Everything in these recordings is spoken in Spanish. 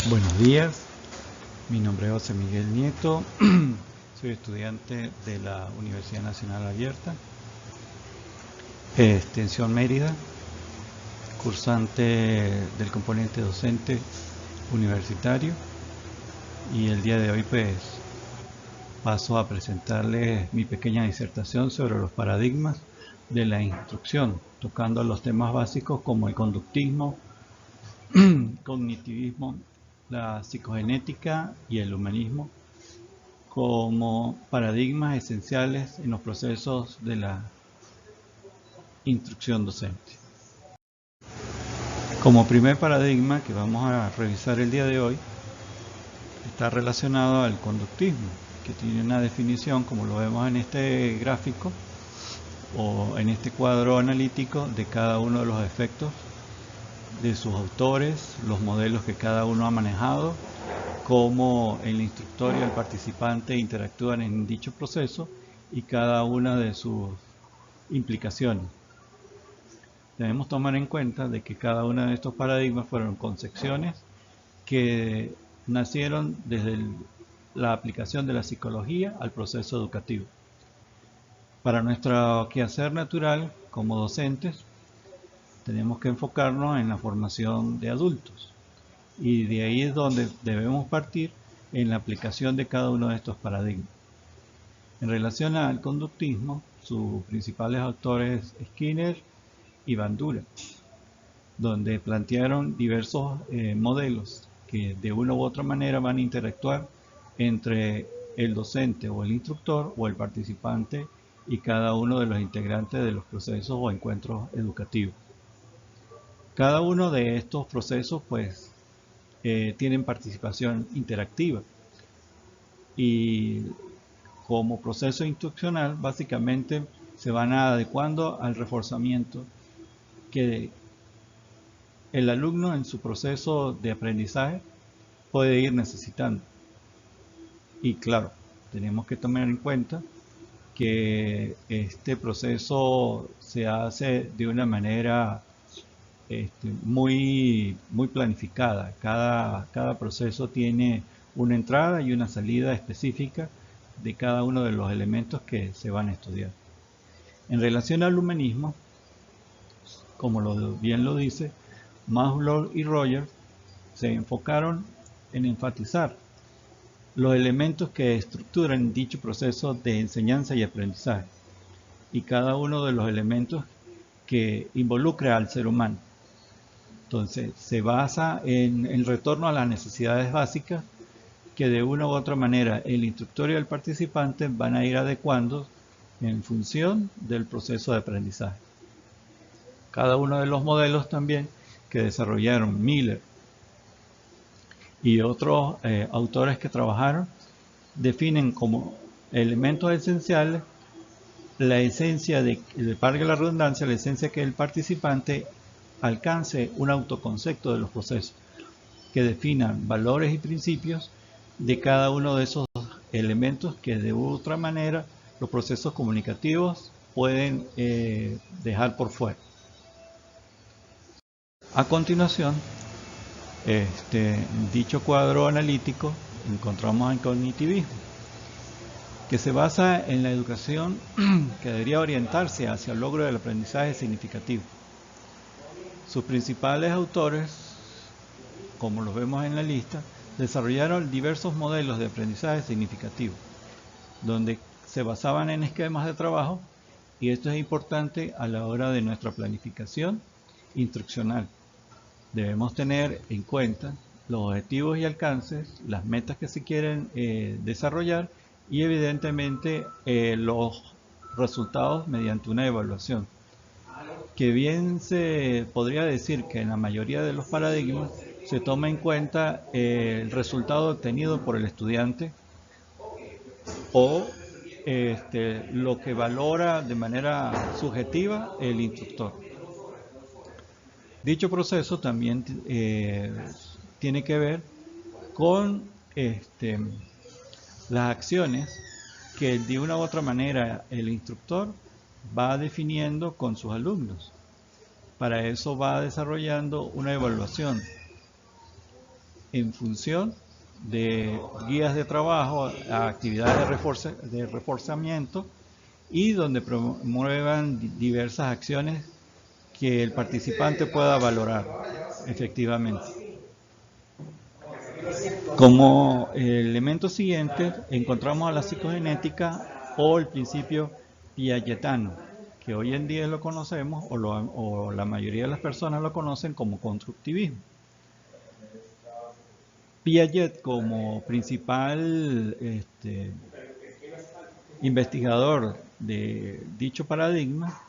Buenos días, mi nombre es José Miguel Nieto, soy estudiante de la Universidad Nacional Abierta, Extensión Mérida, cursante del componente docente universitario, y el día de hoy pues paso a presentarles mi pequeña disertación sobre los paradigmas de la instrucción, tocando los temas básicos como el conductismo, cognitivismo, la psicogenética y el humanismo como paradigmas esenciales en los procesos de la instrucción docente. Como primer paradigma que vamos a revisar el día de hoy está relacionado al conductismo, que tiene una definición, como lo vemos en este gráfico o en este cuadro analítico, de cada uno de los efectos de sus autores, los modelos que cada uno ha manejado, cómo el instructor y el participante interactúan en dicho proceso y cada una de sus implicaciones. Debemos tomar en cuenta de que cada uno de estos paradigmas fueron concepciones que nacieron desde la aplicación de la psicología al proceso educativo. Para nuestro quehacer natural como docentes, tenemos que enfocarnos en la formación de adultos, y de ahí es donde debemos partir en la aplicación de cada uno de estos paradigmas. En relación al conductismo, sus principales autores Skinner y Bandura, donde plantearon diversos modelos que de una u otra manera van a interactuar entre el docente o el instructor o el participante y cada uno de los integrantes de los procesos o encuentros educativos. Cada uno de estos procesos pues tienen participación interactiva, y como proceso instruccional básicamente se van adecuando al reforzamiento que el alumno en su proceso de aprendizaje puede ir necesitando. Y claro, tenemos que tomar en cuenta que este proceso se hace de una manera muy planificada. Cada proceso tiene una entrada y una salida específica de cada uno de los elementos que se van a estudiar. En relación al humanismo, como bien lo dice, Maslow y Rogers se enfocaron en enfatizar los elementos que estructuran dicho proceso de enseñanza y aprendizaje, y cada uno de los elementos que involucra al ser humano. Entonces, se basa en el retorno a las necesidades básicas que de una u otra manera el instructor y el participante van a ir adecuando en función del proceso de aprendizaje. Cada uno de los modelos también que desarrollaron Miller y otros autores que trabajaron definen como elementos esenciales la esencia valga la redundancia, la esencia que el participante alcance un autoconcepto de los procesos, que definan valores y principios de cada uno de esos elementos que de otra manera los procesos comunicativos pueden dejar por fuera. A continuación, dicho cuadro analítico encontramos en cognitivismo, que se basa en la educación que debería orientarse hacia el logro del aprendizaje significativo. Sus principales autores, como los vemos en la lista, desarrollaron diversos modelos de aprendizaje significativo, donde se basaban en esquemas de trabajo, y esto es importante a la hora de nuestra planificación instruccional. Debemos tener en cuenta los objetivos y alcances, las metas que se quieren desarrollar, y evidentemente los resultados mediante una evaluación, que bien se podría decir que en la mayoría de los paradigmas se toma en cuenta el resultado obtenido por el estudiante o lo que valora de manera subjetiva el instructor. Dicho proceso también tiene que ver con las acciones que de una u otra manera el instructor va definiendo con sus alumnos. Para eso va desarrollando una evaluación en función de guías de trabajo, a actividades de reforzamiento y donde promuevan diversas acciones que el participante pueda valorar efectivamente. Como elemento siguiente encontramos a la psicogenética o el principio piagetano, que hoy en día lo conocemos o la mayoría de las personas lo conocen como constructivismo. Piaget, como principal investigador de dicho paradigma,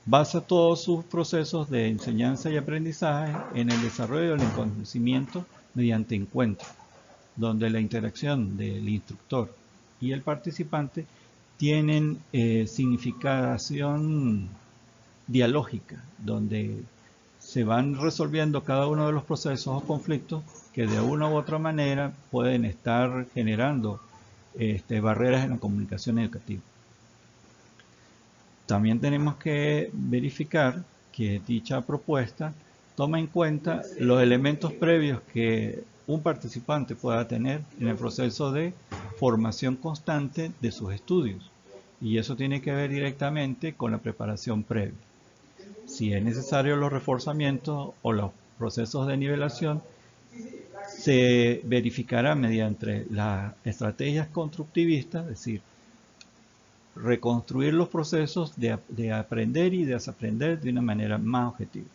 basa todos sus procesos de enseñanza y aprendizaje en el desarrollo del conocimiento mediante encuentros, donde la interacción del instructor y el participante tienen significación dialógica, donde se van resolviendo cada uno de los procesos o conflictos que de una u otra manera pueden estar generando barreras en la comunicación educativa. También tenemos que verificar que dicha propuesta toma en cuenta los elementos previos que un participante pueda tener en el proceso de formación constante de sus estudios. Y eso tiene que ver directamente con la preparación previa. Si es necesario los reforzamientos o los procesos de nivelación, se verificará mediante las estrategias constructivistas, es decir, reconstruir los procesos de aprender y desaprender de una manera más objetiva.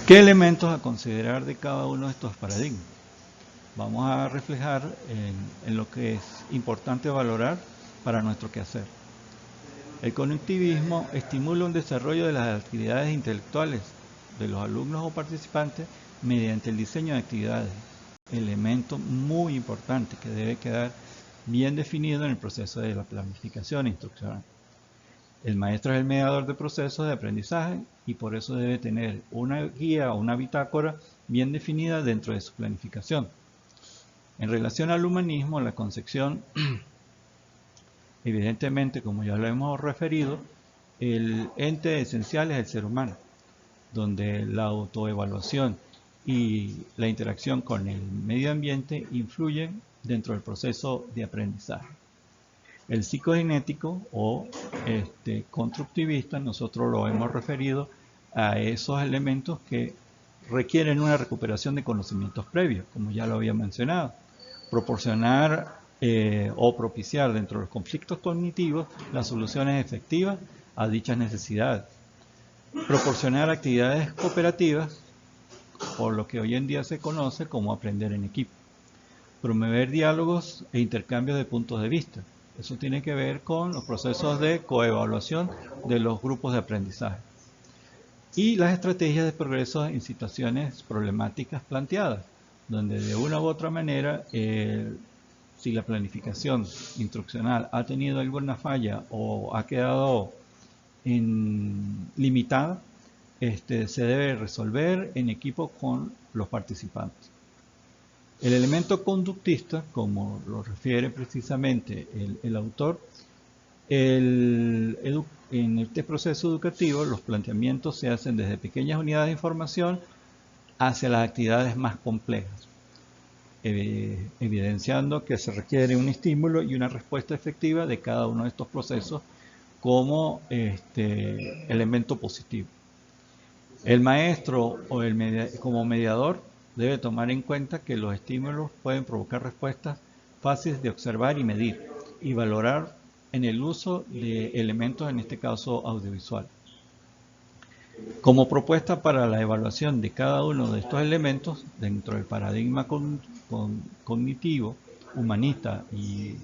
¿Qué elementos a considerar de cada uno de estos paradigmas? Vamos a reflejar en lo que es importante valorar para nuestro quehacer. El conectivismo estimula un desarrollo de las actividades intelectuales de los alumnos o participantes mediante el diseño de actividades, elemento muy importante que debe quedar bien definido en el proceso de la planificación instruccional. El maestro es el mediador de procesos de aprendizaje y por eso debe tener una guía o una bitácora bien definida dentro de su planificación. En relación al humanismo, la concepción, evidentemente, como ya lo hemos referido, el ente esencial es el ser humano, donde la autoevaluación y la interacción con el medio ambiente influyen dentro del proceso de aprendizaje. El psicogenético o constructivista, nosotros lo hemos referido a esos elementos que requieren una recuperación de conocimientos previos, como ya lo había mencionado. Proporcionar o propiciar dentro de los conflictos cognitivos las soluciones efectivas a dichas necesidades. Proporcionar actividades cooperativas, por lo que hoy en día se conoce como aprender en equipo. Promover diálogos e intercambios de puntos de vista. Eso tiene que ver con los procesos de coevaluación de los grupos de aprendizaje. Y las estrategias de progreso en situaciones problemáticas planteadas, donde de una u otra manera, si la planificación instruccional ha tenido alguna falla o ha quedado limitada, se debe resolver en equipo con los participantes. El elemento conductista, como lo refiere precisamente el autor, en este proceso educativo los planteamientos se hacen desde pequeñas unidades de información hacia las actividades más complejas, evidenciando que se requiere un estímulo y una respuesta efectiva de cada uno de estos procesos como elemento positivo. El maestro o como mediador debe tomar en cuenta que los estímulos pueden provocar respuestas fáciles de observar y medir y valorar en el uso de elementos, en este caso audiovisual. Como propuesta para la evaluación de cada uno de estos elementos dentro del paradigma cognitivo, humanista y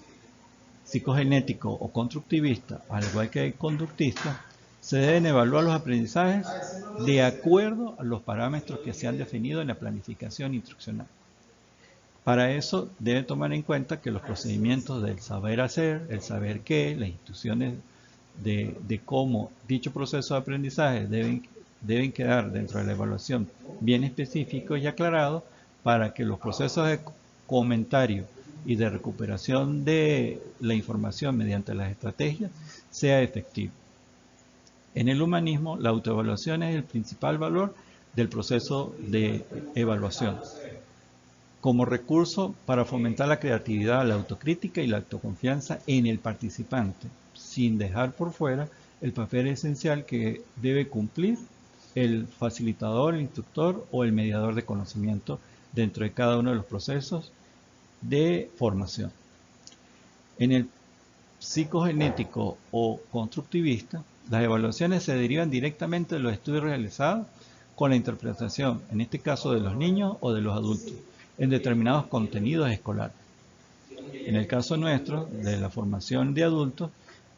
psicogenético o constructivista, al igual que el conductista, se deben evaluar los aprendizajes de acuerdo a los parámetros que se han definido en la planificación instruccional. Para eso debe tomar en cuenta que los procedimientos del saber hacer, el saber qué, las instrucciones de cómo dicho proceso de aprendizaje deben quedar dentro de la evaluación bien específicos y aclarados para que los procesos de comentario y de recuperación de la información mediante las estrategias sea efectivo. En el humanismo, la autoevaluación es el principal valor del proceso de evaluación, como recurso para fomentar la creatividad, la autocrítica y la autoconfianza en el participante, sin dejar por fuera el papel esencial que debe cumplir el facilitador, el instructor o el mediador de conocimiento dentro de cada uno de los procesos de formación. En el psicogenético o constructivista, las evaluaciones se derivan directamente de los estudios realizados con la interpretación, en este caso de los niños o de los adultos, en determinados contenidos escolares. En el caso nuestro, de la formación de adultos,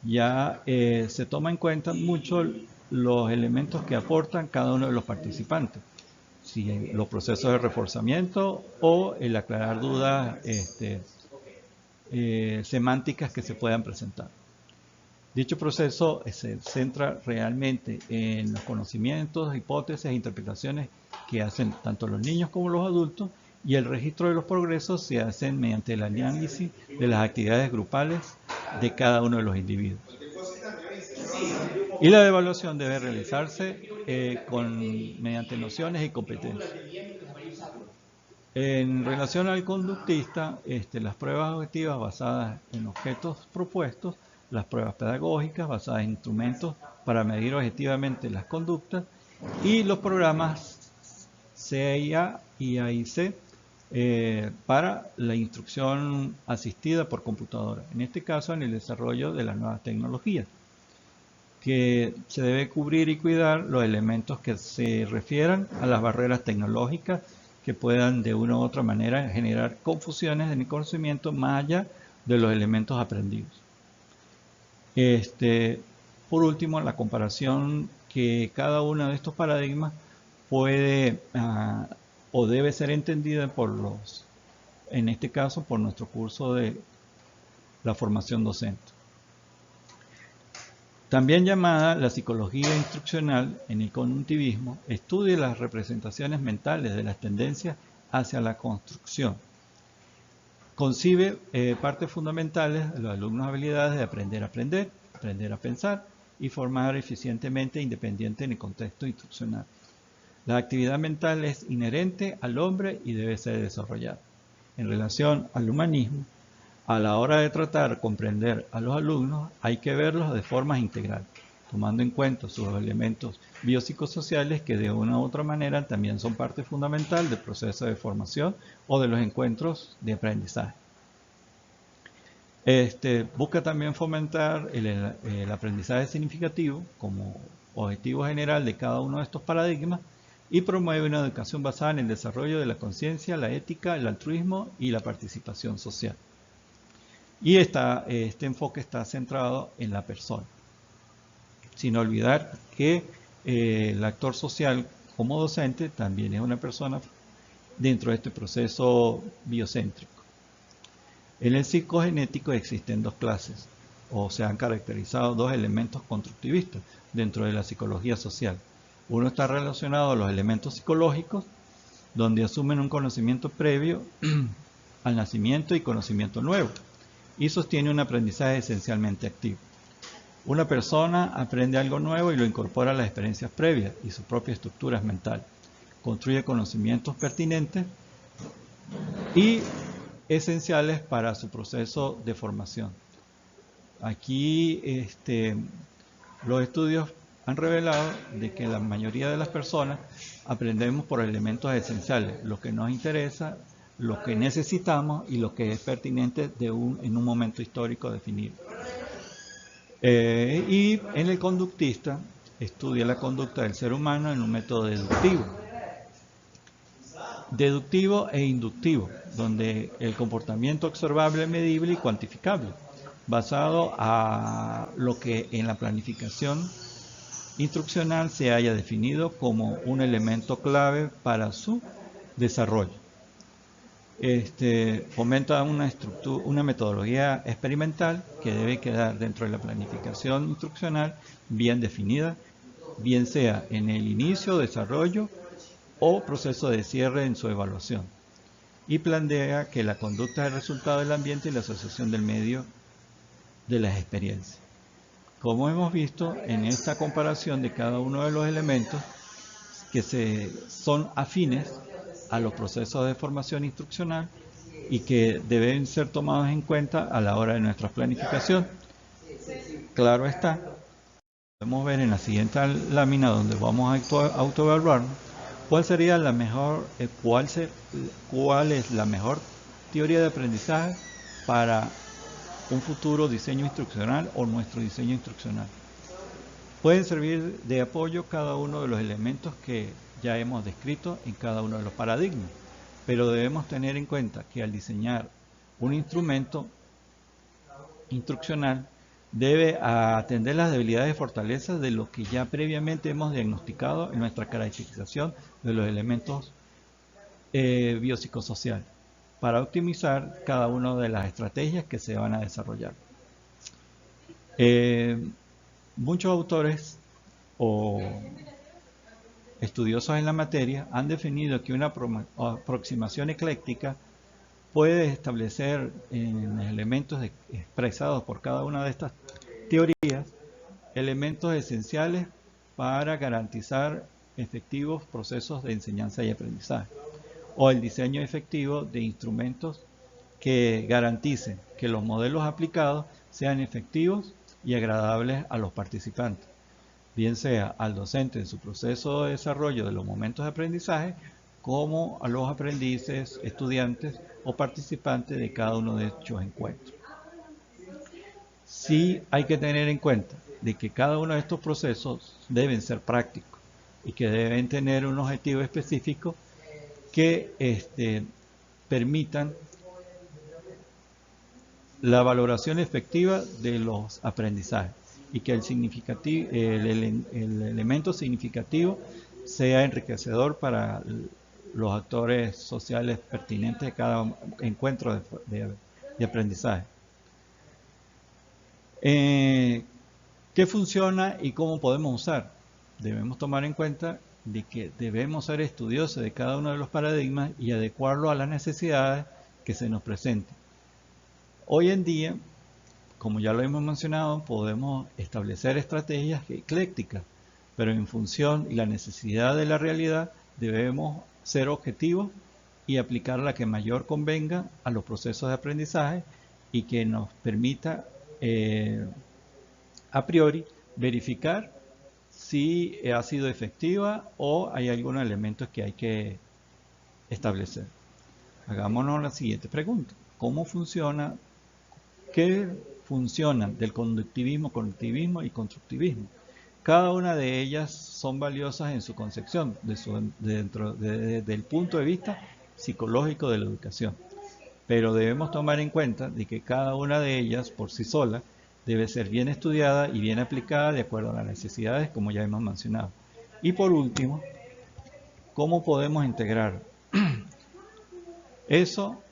ya se toma en cuenta mucho los elementos que aportan cada uno de los participantes, si los procesos de reforzamiento o el aclarar dudas semánticas que se puedan presentar. Dicho proceso se centra realmente en los conocimientos, hipótesis e interpretaciones que hacen tanto los niños como los adultos, y el registro de los progresos se hacen mediante el análisis de las actividades grupales de cada uno de los individuos. Y la evaluación debe realizarse mediante nociones y competencias. En relación al conductista, las pruebas objetivas basadas en objetos propuestos, las pruebas pedagógicas basadas en instrumentos para medir objetivamente las conductas, y los programas CIA y AIC para la instrucción asistida por computadora, en este caso en el desarrollo de las nuevas tecnologías, que se debe cubrir y cuidar los elementos que se refieran a las barreras tecnológicas que puedan de una u otra manera generar confusiones en el conocimiento más allá de los elementos aprendidos. Por último, la comparación que cada uno de estos paradigmas puede o debe ser entendida en este caso, por nuestro curso de la formación docente. También llamada la psicología instruccional en el cognitivismo, estudia las representaciones mentales de las tendencias hacia la construcción. Concibe partes fundamentales de los alumnos habilidades de aprender a pensar y formar eficientemente e independiente en el contexto instruccional. La actividad mental es inherente al hombre y debe ser desarrollada. En relación al humanismo, a la hora de tratar, comprender a los alumnos, hay que verlos de forma integral, tomando en cuenta sus elementos biopsicosociales que de una u otra manera también son parte fundamental del proceso de formación o de los encuentros de aprendizaje. Busca también fomentar el aprendizaje significativo como objetivo general de cada uno de estos paradigmas y promueve una educación basada en el desarrollo de la conciencia, la ética, el altruismo y la participación social. Y este enfoque está centrado en la persona, sin olvidar que el actor social como docente también es una persona dentro de este proceso biocéntrico. En el psicogenético existen dos clases, o se han caracterizado dos elementos constructivistas dentro de la psicología social. Uno está relacionado a los elementos psicológicos, donde asumen un conocimiento previo al nacimiento y conocimiento nuevo, y sostiene un aprendizaje esencialmente activo. Una persona aprende algo nuevo y lo incorpora a las experiencias previas y su propia estructura mental. Construye conocimientos pertinentes y esenciales para su proceso de formación. Aquí los estudios han revelado de que la mayoría de las personas aprendemos por elementos esenciales, lo que nos interesa, lo que necesitamos y lo que es pertinente en un momento histórico definido. Y en el conductista estudia la conducta del ser humano en un método deductivo e inductivo, donde el comportamiento observable, medible y cuantificable, basado a lo que en la planificación instruccional se haya definido como un elemento clave para su desarrollo. Fomenta una metodología experimental que debe quedar dentro de la planificación instruccional bien definida, bien sea en el inicio, desarrollo o proceso de cierre en su evaluación, y plantea que la conducta es el resultado del ambiente y la asociación del medio de las experiencias. Como hemos visto en esta comparación de cada uno de los elementos, que son afines a los procesos de formación instruccional y que deben ser tomados en cuenta a la hora de nuestra planificación. Claro está, podemos ver en la siguiente lámina donde vamos a autoevaluarnos cuál sería la mejor, cuál es la mejor teoría de aprendizaje para un futuro diseño instruccional o nuestro diseño instruccional. Pueden servir de apoyo cada uno de los elementos que ya hemos descrito en cada uno de los paradigmas, pero debemos tener en cuenta que al diseñar un instrumento instruccional debe atender las debilidades y fortalezas de lo que ya previamente hemos diagnosticado en nuestra caracterización de los elementos biopsicosociales para optimizar cada una de las estrategias que se van a desarrollar. Muchos autores o estudiosos en la materia han definido que una aproximación ecléctica puede establecer en elementos expresados por cada una de estas teorías elementos esenciales para garantizar efectivos procesos de enseñanza y aprendizaje o el diseño efectivo de instrumentos que garanticen que los modelos aplicados sean efectivos y agradables a los participantes, bien sea al docente en su proceso de desarrollo de los momentos de aprendizaje, como a los aprendices, estudiantes o participantes de cada uno de estos encuentros. Sí hay que tener en cuenta de que cada uno de estos procesos deben ser prácticos y que deben tener un objetivo específico que permitan la valoración efectiva de los aprendizajes y que el elemento significativo sea enriquecedor para los actores sociales pertinentes de cada encuentro de aprendizaje. ¿Qué funciona y cómo podemos usar? Debemos tomar en cuenta de que debemos ser estudiosos de cada uno de los paradigmas y adecuarlo a las necesidades que se nos presenten. Hoy en día, como ya lo hemos mencionado, podemos establecer estrategias eclécticas, pero en función y la necesidad de la realidad debemos ser objetivos y aplicar la que mayor convenga a los procesos de aprendizaje y que nos permita a priori verificar si ha sido efectiva o hay algunos elementos que hay que establecer. Hagámonos la siguiente pregunta. ¿Cómo funciona? ¿Qué funcionan del conductivismo, cognitivismo y constructivismo? Cada una de ellas son valiosas en su concepción, desde el punto de vista psicológico de la educación. Pero debemos tomar en cuenta de que cada una de ellas por sí sola debe ser bien estudiada y bien aplicada de acuerdo a las necesidades, como ya hemos mencionado. Y por último, ¿cómo podemos integrar eso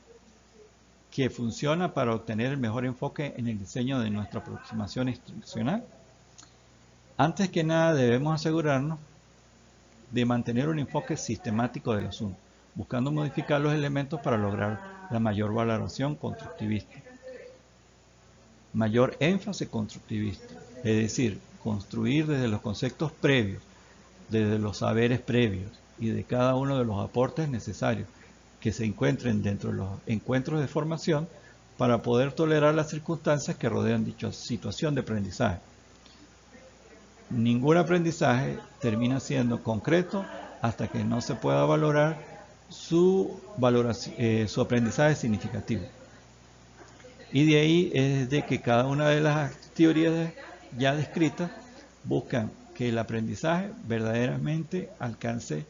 que funciona para obtener el mejor enfoque en el diseño de nuestra aproximación instruccional? Antes que nada debemos asegurarnos de mantener un enfoque sistemático del asunto, buscando modificar los elementos para lograr la mayor valoración constructivista. Mayor énfasis constructivista, es decir, construir desde los conceptos previos, desde los saberes previos y de cada uno de los aportes necesarios que se encuentren dentro de los encuentros de formación para poder tolerar las circunstancias que rodean dicha situación de aprendizaje. Ningún aprendizaje termina siendo concreto hasta que no se pueda valorar su aprendizaje significativo. Y de ahí es de que cada una de las teorías ya descritas buscan que el aprendizaje verdaderamente alcance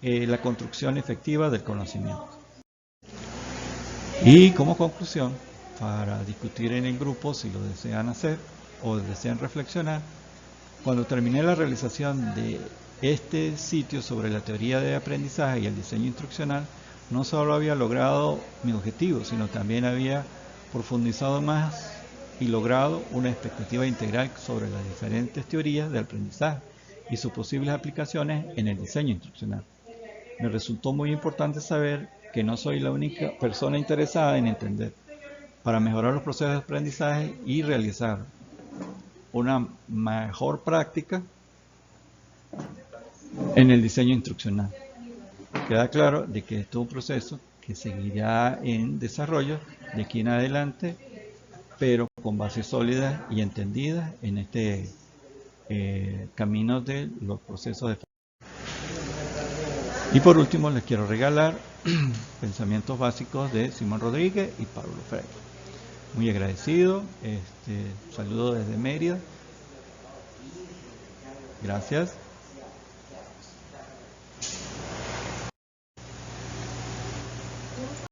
la construcción efectiva del conocimiento. Y como conclusión, para discutir en el grupo si lo desean hacer o desean reflexionar, cuando terminé la realización de este sitio sobre la teoría de aprendizaje y el diseño instruccional, no solo había logrado mi objetivo, sino también había profundizado más y logrado una expectativa integral sobre las diferentes teorías de aprendizaje y sus posibles aplicaciones en el diseño instruccional. Me resultó muy importante saber que no soy la única persona interesada en entender para mejorar los procesos de aprendizaje y realizar una mejor práctica en el diseño instruccional. Queda claro de que esto es un proceso que seguirá en desarrollo de aquí en adelante, pero con bases sólidas y entendidas en este camino de los procesos de. Y por último les quiero regalar Pensamientos básicos de Simón Rodríguez y Pablo Freire. Muy agradecido, saludo desde Mérida. Gracias.